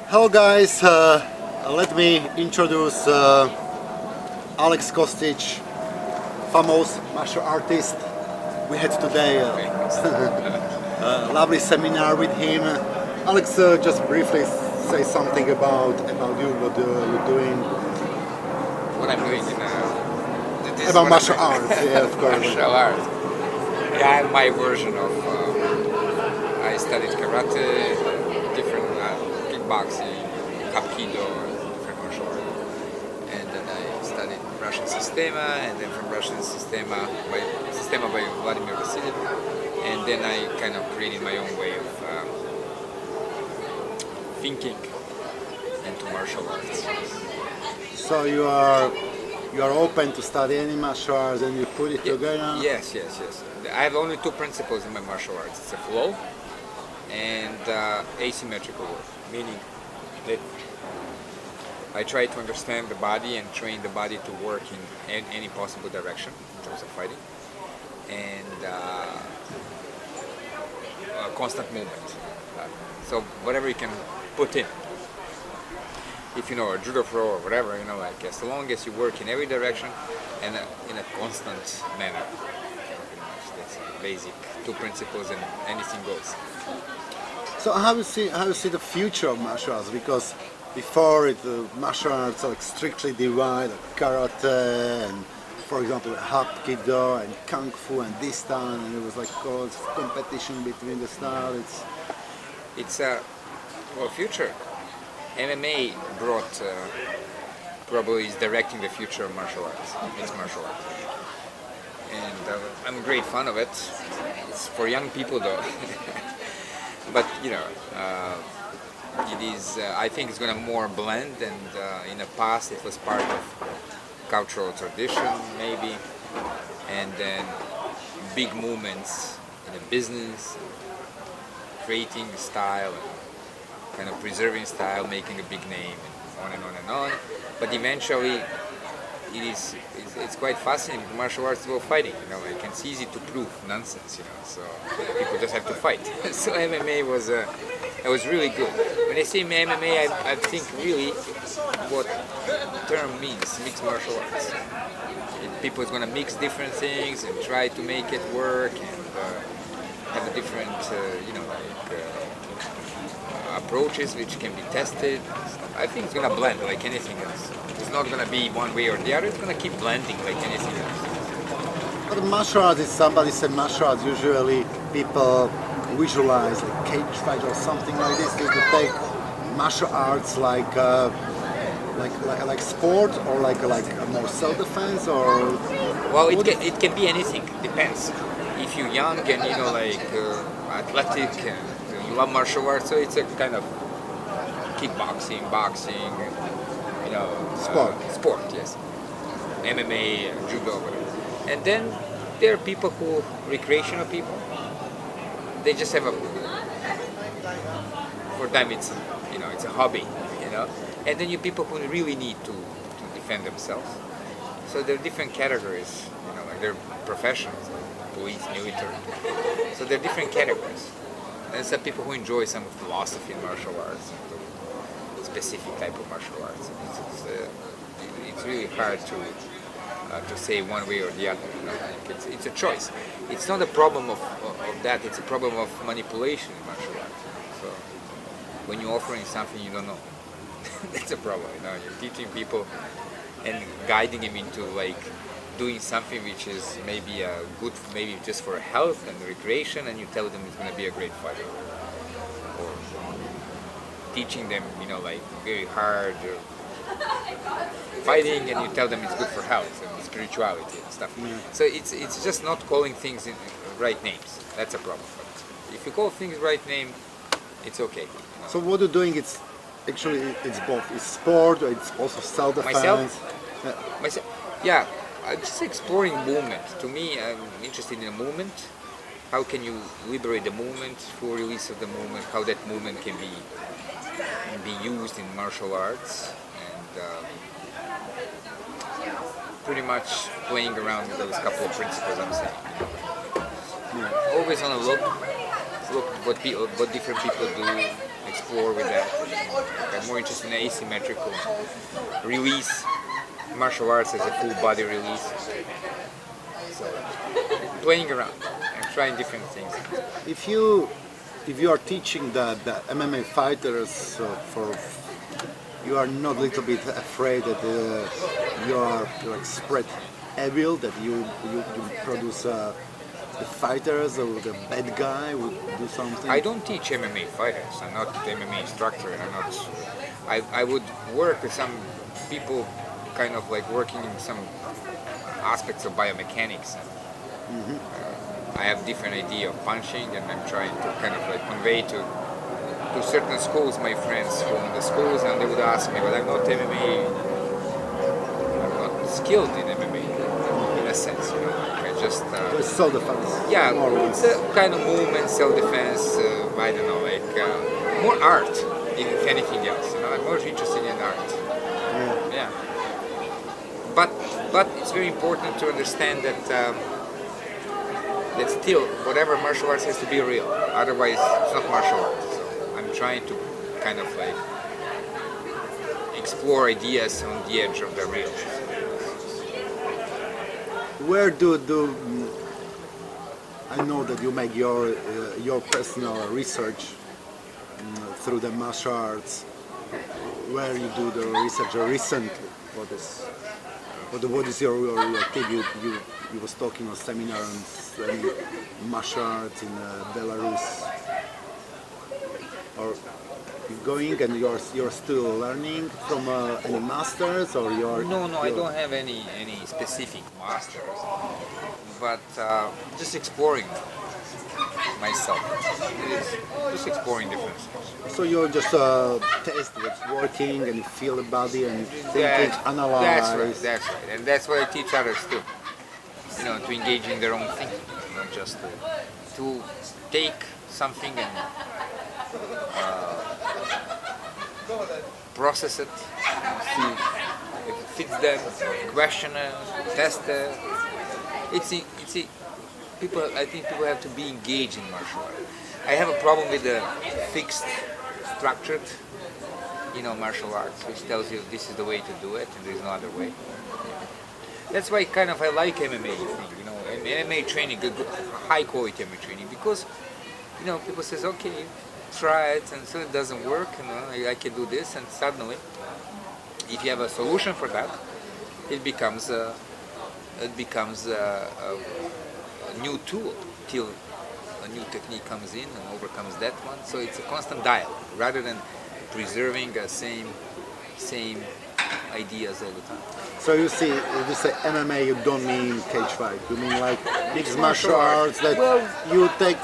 Hello guys, let me introduce Alex Kostic, famous martial artist. We had today a lovely seminar with him. Alex, just briefly say something about you, what you're doing. What I'm doing this About martial arts, yeah, of course. Martial arts. Yeah, I have my version of. I studied karate, different kickboxing, hapkido, different martial arts, and then I studied Russian Systema, and then from Russian Systema by Vladimir Vasilyev, and then I kind of created my own way of thinking into martial arts. So you are open to study any martial arts and you put it together? Yes. I have only two principles in my martial arts. It's a flow and asymmetrical work, meaning that I try to understand the body and train the body to work in any possible direction in terms of fighting, and constant movement. So whatever you can put in. If you know a judo throw or whatever, like as long as you work in every direction and in a constant manner. That's basic two principles and anything goes. So how you see the future of martial arts? Because before martial arts are like strictly divided, like karate and, for example, hapkido and kung fu and this style, and it was like competition between the styles. It's a future. MMA brought probably is directing the future of martial arts, mixed martial arts, and I'm a great fan of it. It's for young people though, but it is. I think it's going to more blend, and in the past it was part of cultural tradition maybe, and then big movements in the business, creating style. Kind of preserving style, making a big name, and on and on and on. But eventually, it's quite fascinating. Martial arts is about fighting. Like it's easy to prove nonsense. So people just have to fight. So MMA was really good. When I say MMA, I think really what the term means: mixed martial arts. People is going to mix different things and try to make it work and have a different, approaches which can be tested. I think it's gonna blend like anything else. It's not gonna be one way or the other. It's gonna keep blending like anything else. But martial arts is somebody said martial arts. Usually people visualize like cage fight or something like this. They take martial arts like sport or like more self-defense or. Well, it can be anything. Depends. If you're young and athletic and you love martial arts, so it's a kind of kickboxing, boxing, sport, yes, MMA, judo, whatever. And then there are people who, recreational people, they just have for them it's a hobby, and then you people who really need to defend themselves. So there are different categories, like they're professionals, like police, military. So there are different categories. And some people who enjoy some philosophy in martial arts, specific type of martial arts. It's really hard to say one way or the other. It's a choice. It's not a problem of that. It's a problem of manipulation in martial arts. So when you're offering something you don't know, that's a problem. You're teaching people and guiding them into doing something which is maybe good, maybe just for health and recreation, and you tell them it's going to be a great fighter. Or teaching them, very hard fighting, and you tell them it's good for health and spirituality and stuff. Yeah. So it's just not calling things in right names. That's a problem. But if you call things right name, it's okay. So what you're doing, it's both. It's sport, it's also self-defense. Myself, yeah. Just exploring movement. To me, I'm interested in the movement. How can you liberate the movement, full release of the movement, how that movement can be used in martial arts, and pretty much playing around with those couple of principles I'm saying. Always on a look what different people do, explore with that. I'm more interested in asymmetrical release, martial arts as a full body release. So playing around and trying different things. If you are teaching the MMA fighters for you are not a little bit afraid that you are like spread evil, that you produce the fighters or the bad guy would do something? I don't teach MMA fighters. I'm not the MMA instructor. I'm not. I would work with some people, kind of like working in some aspects of biomechanics. I have different idea of punching, and I'm trying to kind of like convey to certain schools, my friends from the schools, and they would ask me, but I'm not MMA. I'm not skilled in MMA in a sense, you know. I just Just self-defense. yeah, more or it's less. a kind of movement, self-defense. I don't know, like more art, if anything else. You know, I'm more interested in art. Yeah. Yeah. But it's very important to understand that that still whatever martial arts has to be real. Otherwise, it's not martial arts. So I'm trying to kind of like explore ideas on the edge of the real. Where do I know that you make your personal research through the martial arts? Where you do the research recently? What is your tip? You was talking on seminar on martial arts in Belarus, or you going and you're still learning from any masters, or you're No, I you're- don't have any specific masters, but just exploring myself. Just exploring different things. So you're just taste what's working and you feel the body and thinking, analyze. That's right, and that's what I teach others too. You know, to engage in their own thinking, not just to take something and process it, see if it fits them, question it, test it. People. I think people have to be engaged in martial art. I have a problem with the fixed, structured, martial arts, which tells you this is the way to do it and there's no other way. That's why kind of I like MMA thing, and MMA training, good, high quality MMA training, because people says okay, try it, and so it doesn't work, I can do this, and suddenly, if you have a solution for that, it becomes a new tool till a new technique comes in and overcomes that one. So it's a constant dialogue rather than preserving the same ideas all the time. So you see, if you say MMA, you don't mean cage fight. You mean like mixed martial arts that you take,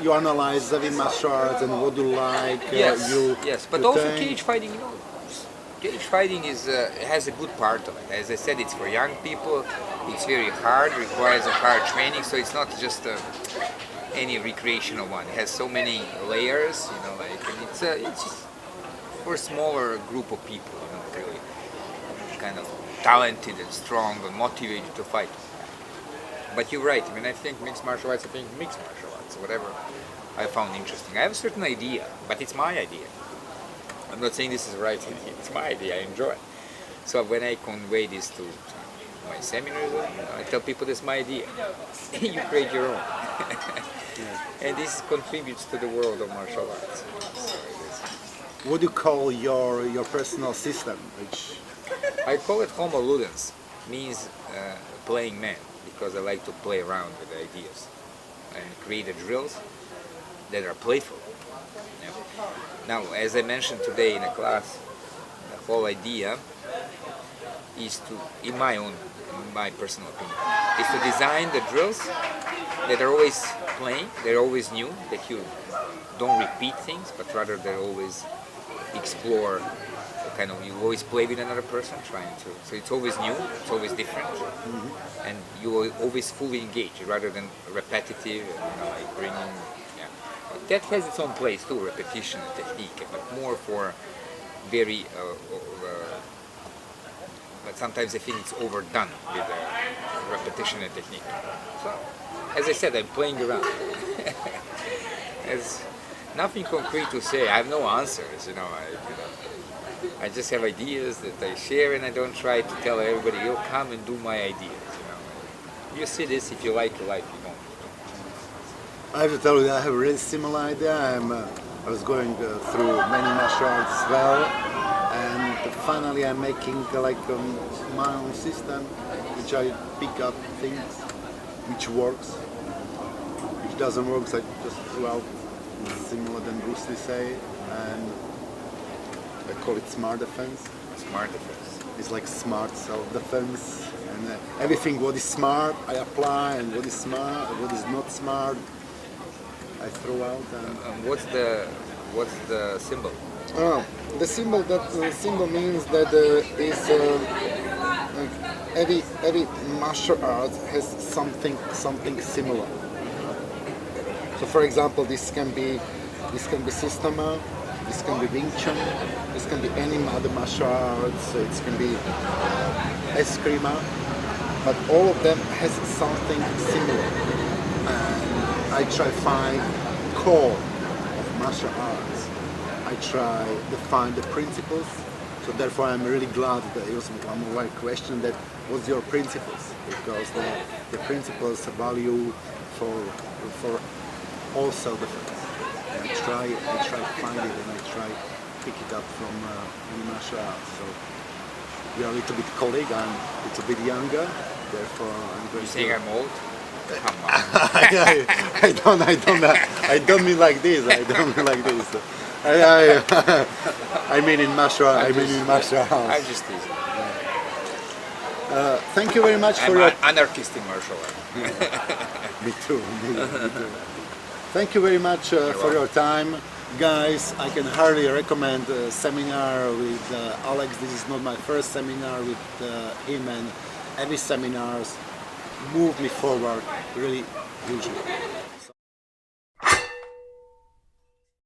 you analyze every martial arts and what you like. Yes, but you also think. cage fighting. Cage fighting has a good part of it. As I said, it's for young people. It's very hard, requires a hard training. So it's not just any recreational one. It has so many layers. And it's just for a smaller group of people. Really kind of talented and strong and motivated to fight. But you're right. I think mixed martial arts. Mixed martial arts, whatever I found interesting. I have a certain idea, but it's my idea. I'm not saying this is right. It's my idea. I enjoy it. So when I convey this to my seminars, I tell people this is my idea. You create your own, and this contributes to the world of martial arts. What do you call your personal system? Which I call it homo ludens, means playing man, because I like to play around with ideas and create the drills that are playful. Now, as I mentioned today in a class, the whole idea is to, in my personal opinion, is to design the drills that are always playing, they're always new, that you don't repeat things, but rather they're always explore, you always play with another person, so it's always new, it's always different, and you always fully engage, rather than repetitive, like bringing. That has its own place too, repetition and technique, but more for very, but sometimes I think it's overdone with repetition and technique. So, as I said, I'm playing around. nothing concrete to say. I have no answers, you know. I just have ideas that I share, and I don't try to tell everybody, "You come and do my ideas." You know, you see this if you like, you like. You don't. I have to tell you that I have a really similar idea. I was going through many martial arts as well, and finally I'm making my own system, which I pick up things, which works, which doesn't work, I just throw out similar than Bruce Lee say, and I call it smart defense. Smart defense. It's like smart self-defense, and everything what is smart I apply, and what is smart, what is not smart, I throw out. And What's the symbol? the symbol means that is every martial art has something similar. So, for example, this can be Systema, this can be Wing Chun, this can be any other martial arts. It can be Eskrima, but all of them has something similar. And I try find core of martial arts. I try to find the principles. So therefore, I'm really glad that it was one more question that what's your principles, because the principles are value for all self-defense. And I try to find it, and I try pick it up from any martial arts. So we are a little bit colleague. I'm a little bit younger. Therefore, I'm going You saying I'm old? Come on. I don't mean like this. I don't mean like this. I mean in martial arts. I'm just teasing. Thank you very much for I'm your. an anarchist in martial art. Me too. Thank you very much for your time, guys. I can hardly recommend a seminar with Alex. This is not my first seminar with him, and every seminars moved me forward really hugely.